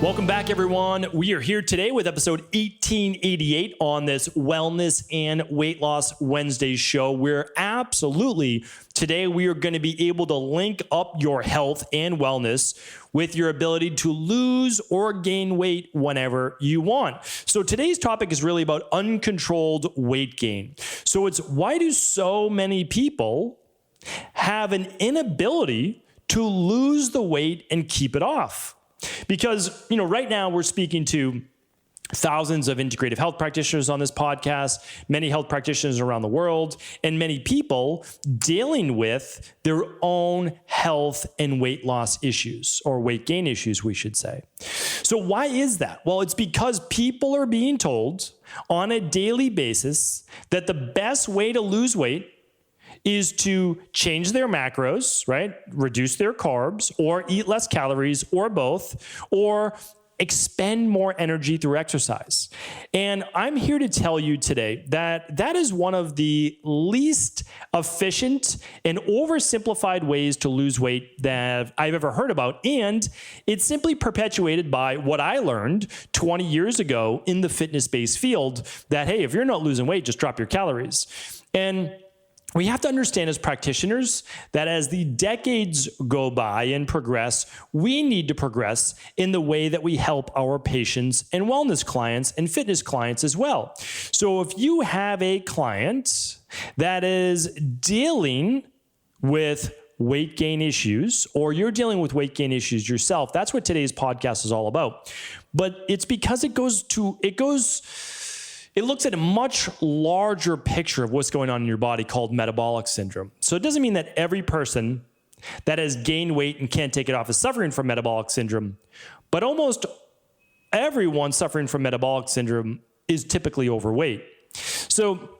Welcome back, everyone. We are here today with episode 1888 on this Wellness and Weight Loss Wednesday show. Today we are going to be able to link up your health and wellness with your ability to lose or gain weight whenever you want. So today's topic is really about uncontrolled weight gain. So it's why do so many people have an inability to lose the weight and keep it off? Because, right now we're speaking to thousands of integrative health practitioners on this podcast, many health practitioners around the world, and many people dealing with their own health and weight loss issues, or weight gain issues, we should say. So why is that? Well, it's because people are being told on a daily basis that the best way to lose weight is to change their macros, right? Reduce their carbs, or eat less calories, or both, or expend more energy through exercise. And I'm here to tell you today that that is one of the least efficient and oversimplified ways to lose weight that I've ever heard about. And it's simply perpetuated by what I learned 20 years ago in the fitness-based field that, hey, if you're not losing weight, just drop your calories. And we have to understand as practitioners that as the decades go by and progress, we need to progress in the way that we help our patients and wellness clients and fitness clients as well. So if you have a client that is dealing with weight gain issues, or you're dealing with weight gain issues yourself, that's what today's podcast is all about. But it's because it looks at a much larger picture of what's going on in your body called metabolic syndrome. So it doesn't mean that every person that has gained weight and can't take it off is suffering from metabolic syndrome, but almost everyone suffering from metabolic syndrome is typically overweight. So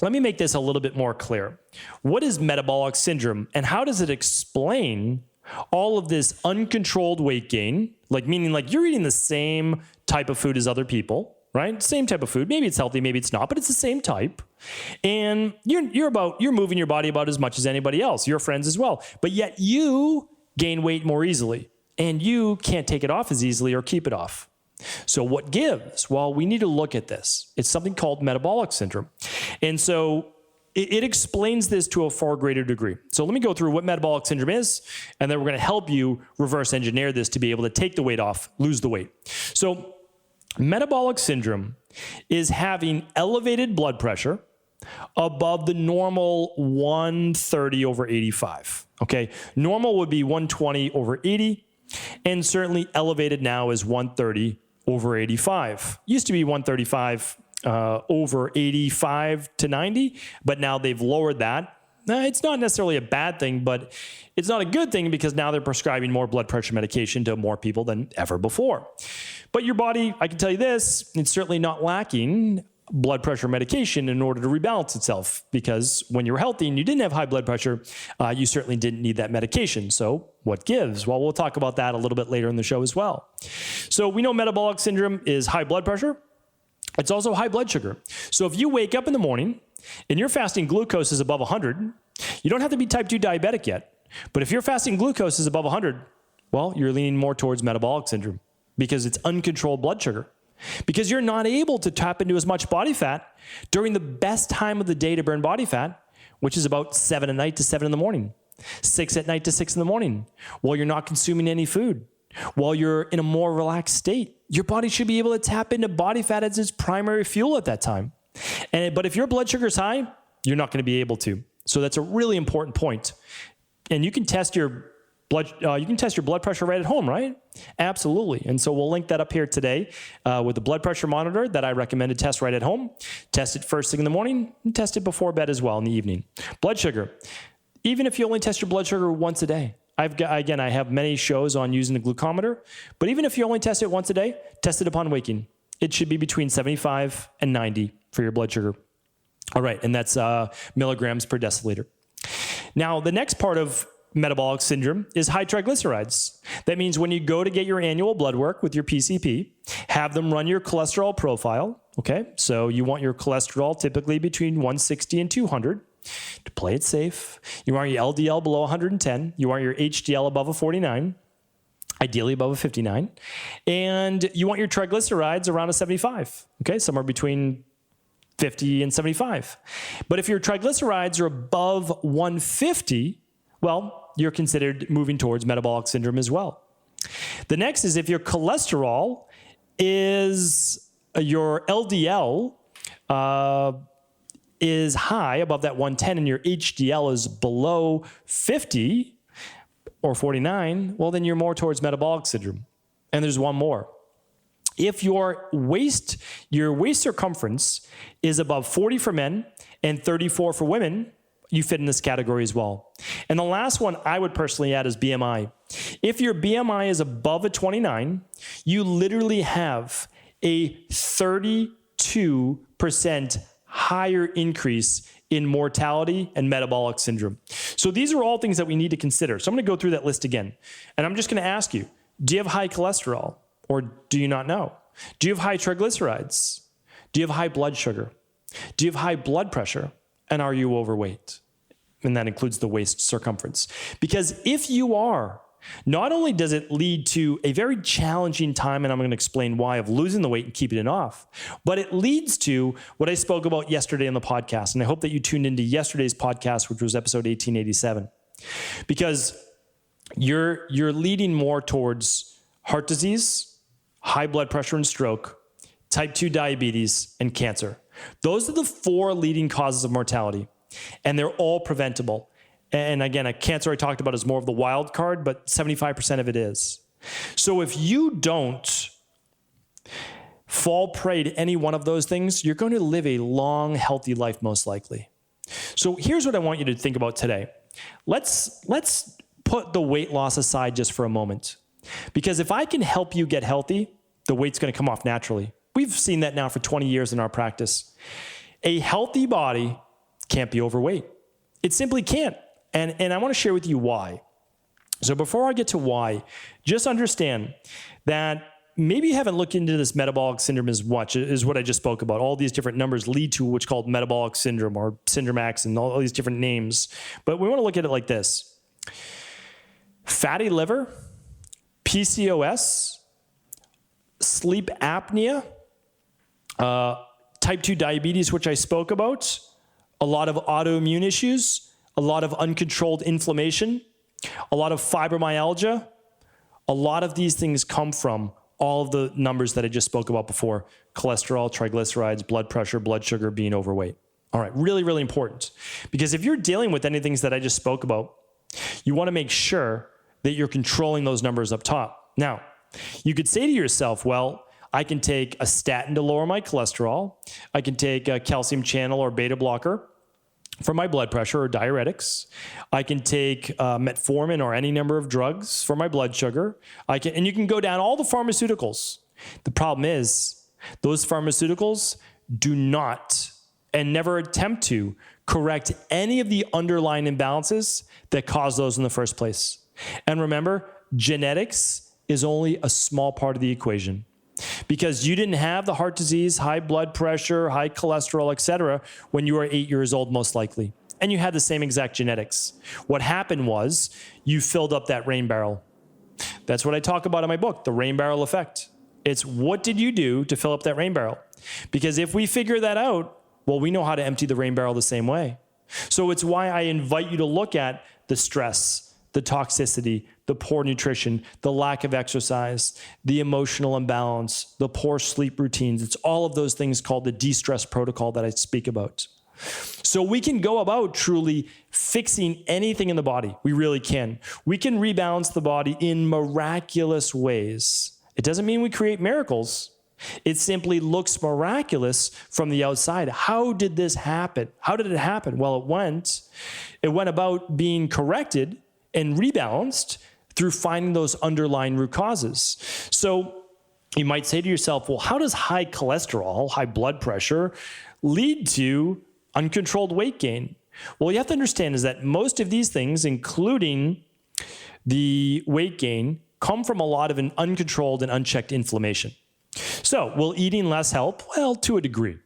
let me make this a little bit more clear. What is metabolic syndrome, and how does it explain all of this uncontrolled weight gain? Meaning you're eating the same type of food as other people, right? Same type of food. Maybe it's healthy, maybe it's not, but it's the same type. And you're moving your body about as much as anybody else, your friends as well. But yet you gain weight more easily, and you can't take it off as easily or keep it off. So what gives? Well, we need to look at this. It's something called metabolic syndrome. And so it explains this to a far greater degree. So let me go through what metabolic syndrome is, and then we're going to help you reverse engineer this to be able to take the weight off, lose the weight. So metabolic syndrome is having elevated blood pressure above the normal 130/85. Okay. Normal would be 120/80, and certainly elevated now is 130/85. Used to be 135 over 85 to 90, but now they've lowered that. It's not necessarily a bad thing, but it's not a good thing because now they're prescribing more blood pressure medication to more people than ever before. But your body, I can tell you this, it's certainly not lacking blood pressure medication in order to rebalance itself, because when you're healthy and you didn't have high blood pressure, you certainly didn't need that medication. So what gives? Well, we'll talk about that a little bit later in the show as well. So we know metabolic syndrome is high blood pressure. It's also high blood sugar. So if you wake up in the morning and your fasting glucose is above 100, you don't have to be type 2 diabetic yet. But if your fasting glucose is above 100, well, you're leaning more towards metabolic syndrome because it's uncontrolled blood sugar. Because you're not able to tap into as much body fat during the best time of the day to burn body fat, which is about 7 at night to 7 in the morning, 6 at night to 6 in the morning, while you're not consuming any food, while you're in a more relaxed state. Your body should be able to tap into body fat as its primary fuel at that time. But if your blood sugar is high, you're not going to be able to. So that's a really important point. And you can test your blood pressure right at home, right? Absolutely. And so we'll link that up here today with the blood pressure monitor that I recommend to test right at home. Test it first thing in the morning and test it before bed as well in the evening. Blood sugar. Even if you only test your blood sugar once a day. I have many shows on using the glucometer, but even if you only test it once a day, test it upon waking. It should be between 75 and 90 for your blood sugar. All right, and that's milligrams per deciliter. Now, the next part of metabolic syndrome is high triglycerides. That means when you go to get your annual blood work with your PCP, have them run your cholesterol profile, okay? So you want your cholesterol typically between 160 and 200 to play it safe. You want your LDL below 110. You want your HDL above a 49. ideally above a 59. And you want your triglycerides around a 75, okay? Somewhere between 50 and 75. But if your triglycerides are above 150, well, you're considered moving towards metabolic syndrome as well. The next is if your cholesterol is, your LDL is high, above that 110, and your HDL is below 50 or 49, well, then you're more towards metabolic syndrome. And there's one more. If your waist circumference is above 40 for men and 34 for women, you fit in this category as well. And the last one I would personally add is BMI. If your BMI is above a 29, you literally have a 32% higher increase in mortality and metabolic syndrome. So these are all things that we need to consider. So I'm going to go through that list again. And I'm just going to ask you, do you have high cholesterol or do you not know? Do you have high triglycerides? Do you have high blood sugar? Do you have high blood pressure? And are you overweight? And that includes the waist circumference. Because if you are, not only does it lead to a very challenging time, and I'm going to explain why, of losing the weight and keeping it off, but it leads to what I spoke about yesterday on the podcast. And I hope that you tuned into yesterday's podcast, which was episode 1887, because you're leading more towards heart disease, high blood pressure and stroke, type 2 diabetes, and cancer. Those are the 4 leading causes of mortality, and they're all preventable. And again, a cancer I talked about is more of the wild card, but 75% of it is. So if you don't fall prey to any one of those things, you're going to live a long, healthy life, most likely. So here's what I want you to think about today. Let's put the weight loss aside just for a moment, because if I can help you get healthy, the weight's going to come off naturally. We've seen that now for 20 years in our practice. A healthy body can't be overweight. It simply can't. And I want to share with you why. So before I get to why, just understand that maybe you haven't looked into this metabolic syndrome as much as what I just spoke about. All these different numbers lead to what's called metabolic syndrome or syndrome X and all these different names. But we want to look at it like this. Fatty liver, PCOS, sleep apnea, type 2 diabetes, which I spoke about, a lot of autoimmune issues, a lot of uncontrolled inflammation, a lot of fibromyalgia. A lot of these things come from all of the numbers that I just spoke about before: cholesterol, triglycerides, blood pressure, blood sugar, being overweight. All right, really, really important. Because if you're dealing with any things that I just spoke about, you want to make sure that you're controlling those numbers up top. Now, you could say to yourself, well, I can take a statin to lower my cholesterol. I can take a calcium channel or beta blocker for my blood pressure or diuretics. I can take metformin or any number of drugs for my blood sugar. And you can go down all the pharmaceuticals. The problem is those pharmaceuticals do not and never attempt to correct any of the underlying imbalances that cause those in the first place. And remember, genetics is only a small part of the equation. Because you didn't have the heart disease, high blood pressure, high cholesterol, etc., when you were 8 years old, most likely. And you had the same exact genetics. What happened was you filled up that rain barrel. That's what I talk about in my book, the rain barrel effect. It's what did you do to fill up that rain barrel? Because if we figure that out, well, we know how to empty the rain barrel the same way. So it's why I invite you to look at the stress, the toxicity, the poor nutrition, the lack of exercise, the emotional imbalance, the poor sleep routines. It's all of those things called the de-stress protocol that I speak about. So we can go about truly fixing anything in the body. We really can. We can rebalance the body in miraculous ways. It doesn't mean we create miracles. It simply looks miraculous from the outside. How did this happen? How did it happen? Well, it went about being corrected and rebalanced through finding those underlying root causes. So you might say to yourself, well, how does high cholesterol, high blood pressure lead to uncontrolled weight gain? Well, you have to understand is that most of these things, including the weight gain, come from a lot of an uncontrolled and unchecked inflammation. So will eating less help? Well, to a degree,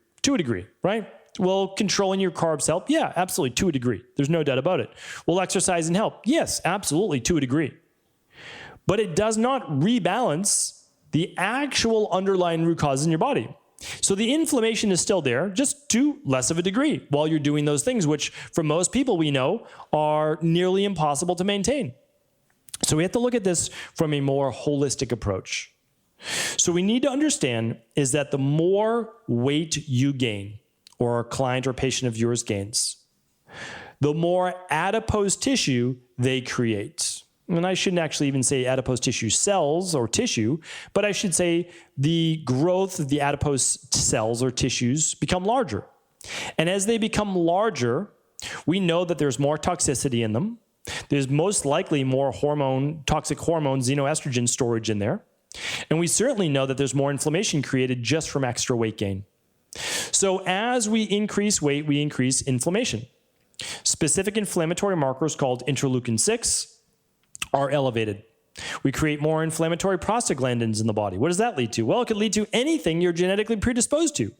right? Will controlling your carbs help? Yeah, absolutely, to a degree. There's no doubt about it. Will exercising help? Yes, absolutely, to a degree. but it does not rebalance the actual underlying root causes in your body. So the inflammation is still there, just to less of a degree while you're doing those things, which for most people we know are nearly impossible to maintain. So we have to look at this from a more holistic approach. So we need to understand is that the more weight you gain, or a client or patient of yours gains, the more adipose tissue they create. And I shouldn't actually even say adipose tissue cells or tissue, but I should say the growth of the adipose cells or tissues become larger. And as they become larger, we know that there's more toxicity in them. There's most likely more toxic hormone, xenoestrogen storage in there. And we certainly know that there's more inflammation created just from extra weight gain. So as we increase weight, we increase inflammation. Specific inflammatory markers called interleukin-6 are elevated. We create more inflammatory prostaglandins in the body. What does that lead to? Well, it could lead to anything you're genetically predisposed to.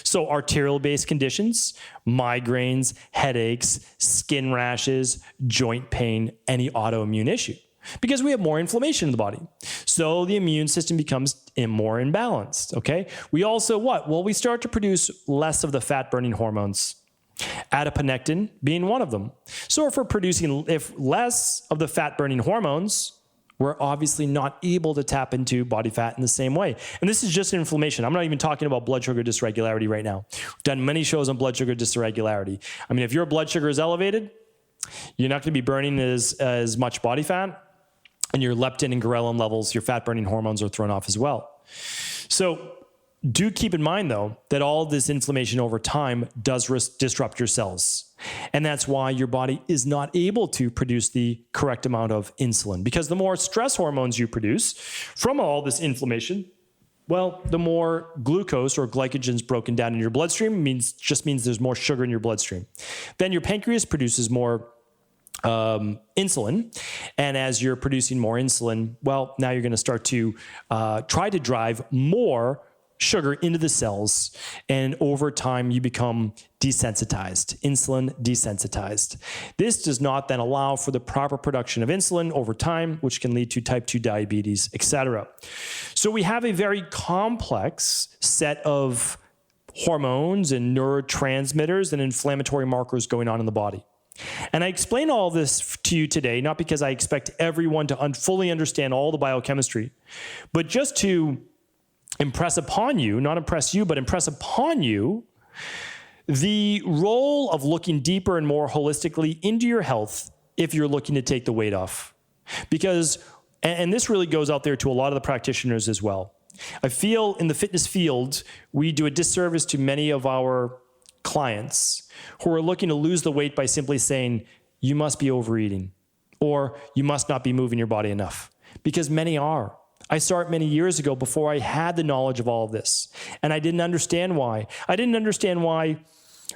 So arterial-based conditions, migraines, headaches, skin rashes, joint pain, any autoimmune issue. Because we have more inflammation in the body. So the immune system becomes more imbalanced, okay? We also what? Well, we start to produce less of the fat-burning hormones. Adiponectin being one of them. So if we're producing less of the fat-burning hormones, we're obviously not able to tap into body fat in the same way. And this is just inflammation. I'm not even talking about blood sugar dysregularity right now. We've done many shows on blood sugar dysregularity. I mean, if your blood sugar is elevated, you're not going to be burning as much body fat, and your leptin and ghrelin levels, your fat-burning hormones are thrown off as well. So do keep in mind, though, that all this inflammation over time does disrupt your cells. And that's why your body is not able to produce the correct amount of insulin. Because the more stress hormones you produce from all this inflammation, well, the more glucose or glycogen is broken down in your bloodstream, just means there's more sugar in your bloodstream. Then your pancreas produces more insulin. And as you're producing more insulin, well, now you're going to start to try to drive more sugar into the cells. And over time, you become desensitized, insulin desensitized. This does not then allow for the proper production of insulin over time, which can lead to type 2 diabetes, etc. So we have a very complex set of hormones and neurotransmitters and inflammatory markers going on in the body. And I explain all this to you today, not because I expect everyone to fully understand all the biochemistry, but just to impress upon you, not impress you, but impress upon you the role of looking deeper and more holistically into your health if you're looking to take the weight off. Because, and this really goes out there to a lot of the practitioners as well. I feel in the fitness field, we do a disservice to many of our clients who are looking to lose the weight by simply saying, you must be overeating, or you must not be moving your body enough, because many are. I started many years ago before I had the knowledge of all of this, and I didn't understand why. I didn't understand why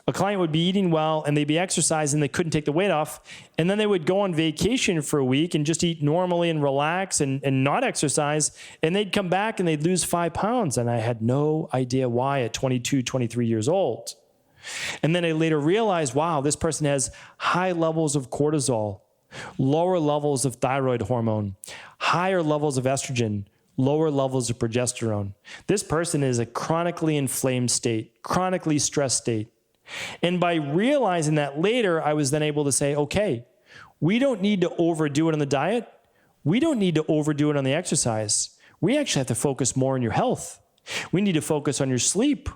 a client would be eating well and they'd be exercising, they couldn't take the weight off, and then they would go on vacation for a week and just eat normally and relax and not exercise, and they'd come back and they'd lose 5 pounds, and I had no idea why at 22, 23 years old. And then I later realized, wow, this person has high levels of cortisol, lower levels of thyroid hormone, higher levels of estrogen, lower levels of progesterone. This person is a chronically inflamed state, chronically stressed state. And by realizing that later, I was then able to say, okay, we don't need to overdo it on the diet. We don't need to overdo it on the exercise. We actually have to focus more on your health. We need to focus on your sleep.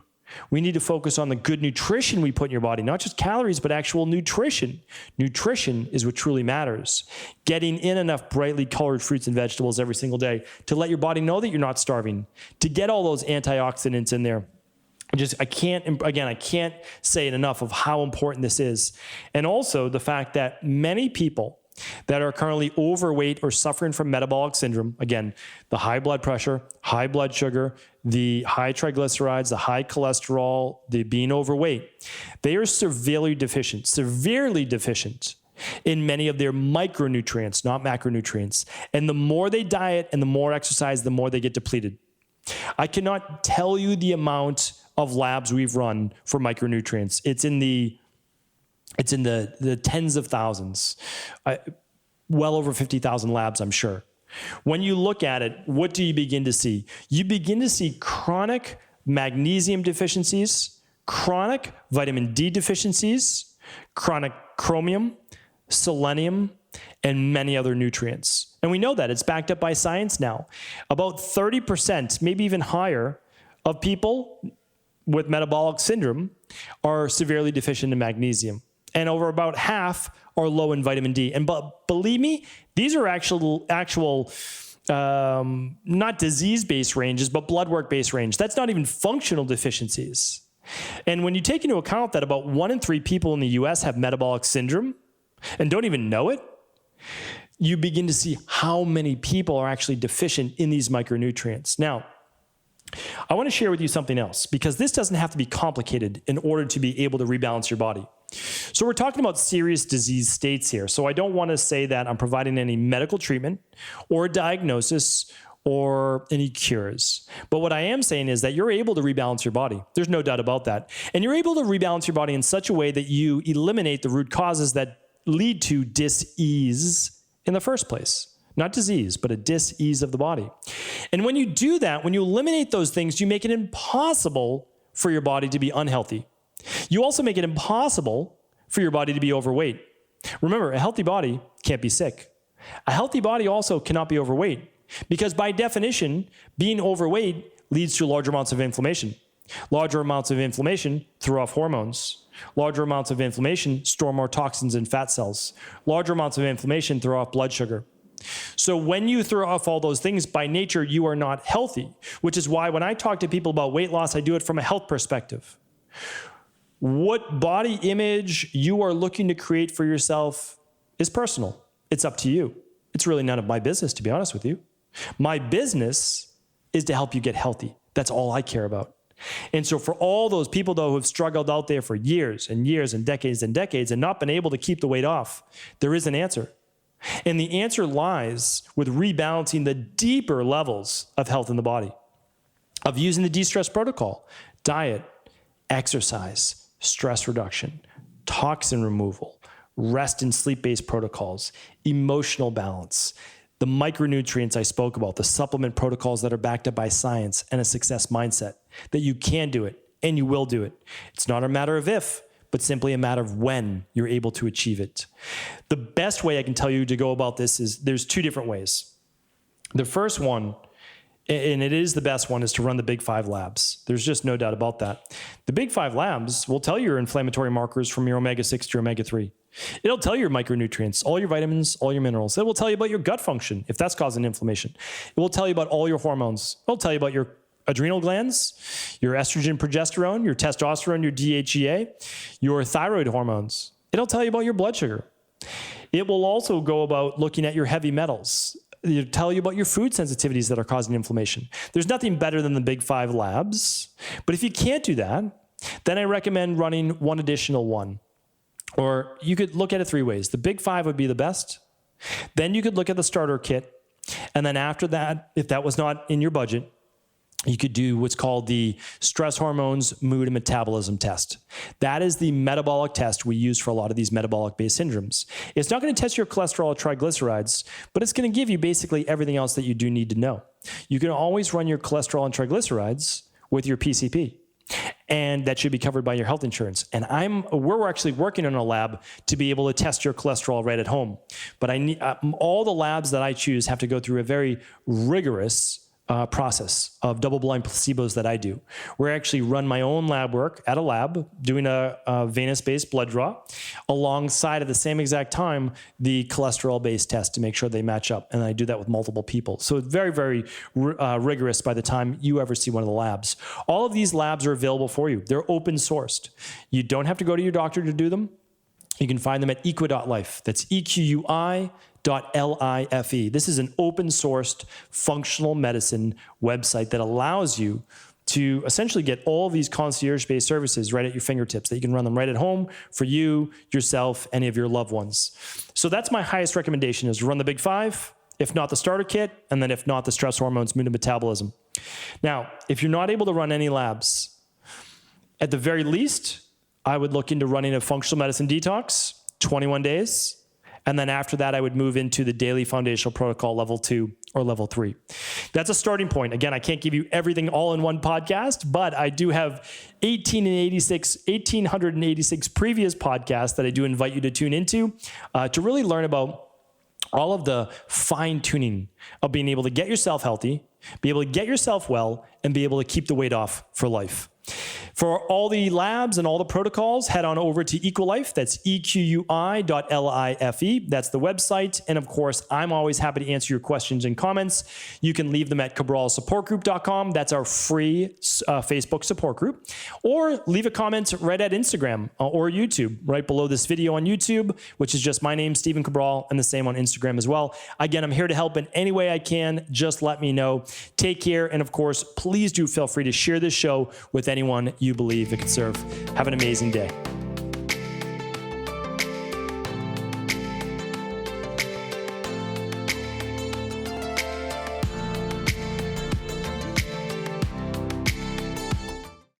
We need to focus on the good nutrition we put in your body, not just calories, but actual nutrition. Nutrition is what truly matters. Getting in enough brightly colored fruits and vegetables every single day to let your body know that you're not starving, to get all those antioxidants in there. I can't say it enough of how important this is. And also the fact that many people that are currently overweight or suffering from metabolic syndrome, again, the high blood pressure, high blood sugar, the high triglycerides, the high cholesterol, the being overweight, they are severely deficient in many of their micronutrients, not macronutrients. And the more they diet and the more exercise, the more they get depleted. I cannot tell you the amount of labs we've run for micronutrients. It's in the tens of thousands, well over 50,000 labs, I'm sure. When you look at it, what do you begin to see? You begin to see chronic magnesium deficiencies, chronic vitamin D deficiencies, chronic chromium, selenium, and many other nutrients. And we know that. It's backed up by science now. About 30%, maybe even higher, of people with metabolic syndrome are severely deficient in magnesium. And over about half are low in vitamin D. And believe me, these are actual not disease-based ranges, but blood work-based range. That's not even functional deficiencies. And when you take into account that about 1 in 3 people in the US have metabolic syndrome and don't even know it, you begin to see how many people are actually deficient in these micronutrients. Now, I want to share with you something else, because this doesn't have to be complicated in order to be able to rebalance your body. So we're talking about serious disease states here. So I don't want to say that I'm providing any medical treatment or diagnosis or any cures. But what I am saying is that you're able to rebalance your body. There's no doubt about that. And you're able to rebalance your body in such a way that you eliminate the root causes that lead to dis-ease in the first place. Not disease, but a dis-ease of the body. And when you do that, when you eliminate those things, you make it impossible for your body to be unhealthy. You also make it impossible for your body to be overweight. Remember, a healthy body can't be sick. A healthy body also cannot be overweight, because by definition, being overweight leads to larger amounts of inflammation. Larger amounts of inflammation throw off hormones. Larger amounts of inflammation store more toxins in fat cells. Larger amounts of inflammation throw off blood sugar. So when you throw off all those things, by nature, you are not healthy, which is why when I talk to people about weight loss, I do it from a health perspective. What body image you are looking to create for yourself is personal. It's up to you. It's really none of my business, to be honest with you. My business is to help you get healthy. That's all I care about. And so for all those people, though, who have struggled out there for years and years and decades and not been able to keep the weight off, there is an answer. And the answer lies with rebalancing the deeper levels of health in the body, of using the de-stress protocol, diet, exercise, stress reduction, toxin removal, rest and sleep-based protocols, emotional balance, the micronutrients I spoke about, the supplement protocols that are backed up by science, and a success mindset, that you can do it and you will do it. It's not a matter of if, but simply a matter of when you're able to achieve it. The best way I can tell you to go about this is there's 2 different ways. The first one, and it is the best one, is to run the Big 5 labs. There's just no doubt about that. The Big 5 labs will tell you your inflammatory markers from your omega-6 to your omega-3. It'll tell you your micronutrients, all your vitamins, all your minerals. It will tell you about your gut function, if that's causing inflammation. It will tell you about all your hormones. It'll tell you about your adrenal glands, your estrogen, progesterone, your testosterone, your DHEA, your thyroid hormones. It'll tell you about your blood sugar. It will also go about looking at your heavy metals. It'll tell you about your food sensitivities that are causing inflammation. There's nothing better than the Big 5 labs. But if you can't do that, then I recommend running one additional one. Or you could look at it 3 ways. The Big 5 would be the best. Then you could look at the starter kit. And then after that, if that was not in your budget, you could do what's called the stress hormones, mood, and metabolism test. That is the metabolic test we use for a lot of these metabolic-based syndromes. It's not going to test your cholesterol or triglycerides, but it's going to give you basically everything else that you do need to know. You can always run your cholesterol and triglycerides with your PCP, and that should be covered by your health insurance. And we're actually working on a lab to be able to test your cholesterol right at home. But all the labs that I choose have to go through a very rigorous process of double-blind placebos that I do, where I actually run my own lab work at a lab, doing a venous-based blood draw, alongside at the same exact time the cholesterol-based test to make sure they match up. And I do that with multiple people. So it's very, very rigorous by the time you ever see one of the labs. All of these labs are available for you. They're open-sourced. You don't have to go to your doctor to do them. You can find them at equi.life. That's EQUI.life. This is an open-sourced functional medicine website that allows you to essentially get all these concierge-based services right at your fingertips, that you can run them right at home for you, yourself, any of your loved ones. So that's my highest recommendation, is run the Big 5, if not the starter kit, and then if not the stress hormones, mood, and metabolism. Now, if you're not able to run any labs, at the very least, I would look into running a functional medicine detox, 21 days, And then after that, I would move into the daily foundational protocol level 2 or level 3. That's a starting point. Again, I can't give you everything all in one podcast, but I do have 1,886 previous podcasts that I do invite you to tune into to really learn about all of the fine tuning of being able to get yourself healthy, be able to get yourself well, and be able to keep the weight off for life. For all the labs and all the protocols, head on over to Equilife. That's EQUI.LIFE. That's the website. And of course, I'm always happy to answer your questions and comments. You can leave them at cabralsupportgroup.com. That's our free Facebook support group. Or leave a comment right at Instagram or YouTube, right below this video on YouTube, which is just my name, Stephen Cabral, and the same on Instagram as well. Again, I'm here to help in any way I can. Just let me know. Take care. And of course, please do feel free to share this show with anyone you believe it could serve. Have an amazing day.